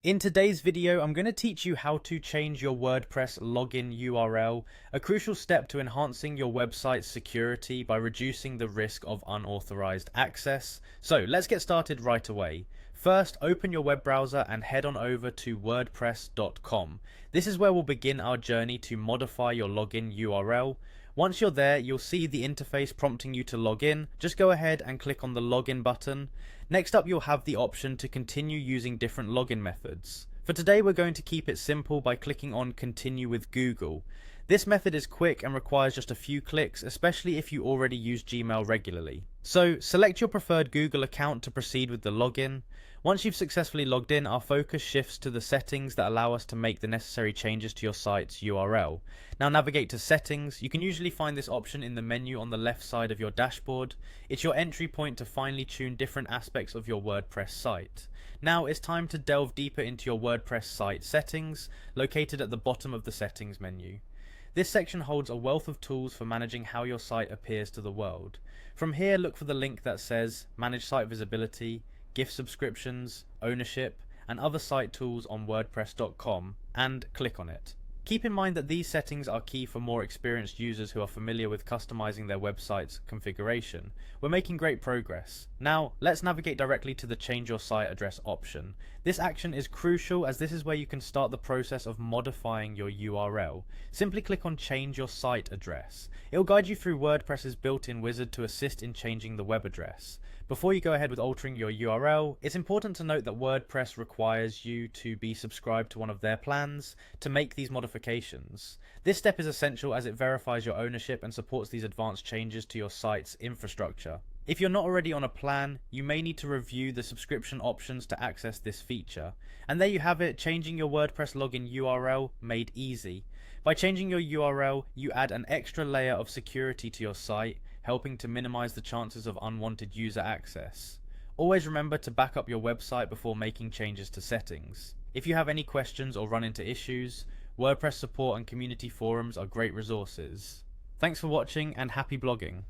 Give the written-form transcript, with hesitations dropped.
In today's video, I'm going to teach you how to change your WordPress login URL, a crucial step to enhancing your website's security by reducing the risk of unauthorized access. So let's get started right away. First, open your web browser and head on over to wordpress.com. This is where we'll begin our journey to modify your login URL. Once you're there, you'll see the interface prompting you to log in. Just go ahead and click on the login button. Next up, you'll have the option to continue using different login methods. For today, we're going to keep it simple by clicking on Continue with Google. This method is quick and requires just a few clicks, especially if you already use Gmail regularly. So select your preferred Google account to proceed with the login. Once you've successfully logged in, our focus shifts to the settings that allow us to make the necessary changes to your site's URL. Now navigate to Settings. You can usually find this option in the menu on the left side of your dashboard. It's your entry point to finely tune different aspects of your WordPress site. Now it's time to delve deeper into your WordPress site settings, located at the bottom of the settings menu. This section holds a wealth of tools for managing how your site appears to the world. From here, look for the link that says Manage Site Visibility, Gift Subscriptions, Ownership, and other site tools on WordPress.com, and click on it. Keep in mind that these settings are key for more experienced users who are familiar with customizing their website's configuration. We're making great progress. Now, let's navigate directly to the Change Your Site Address option. This action is crucial as this is where you can start the process of modifying your URL. Simply click on Change Your Site Address. It'll guide you through WordPress's built-in wizard to assist in changing the web address. Before you go ahead with altering your URL, it's important to note that WordPress requires you to be subscribed to one of their plans to make these modifications. This step is essential as it verifies your ownership and supports these advanced changes to your site's infrastructure. If you're not already on a plan, you may need to review the subscription options to access this feature. And there you have it, changing your WordPress login URL made easy. By changing your URL, you add an extra layer of security to your site, helping to minimize the chances of unwanted user access. Always remember to back up your website before making changes to settings. If you have any questions or run into issues, WordPress support and community forums are great resources. Thanks for watching and happy blogging.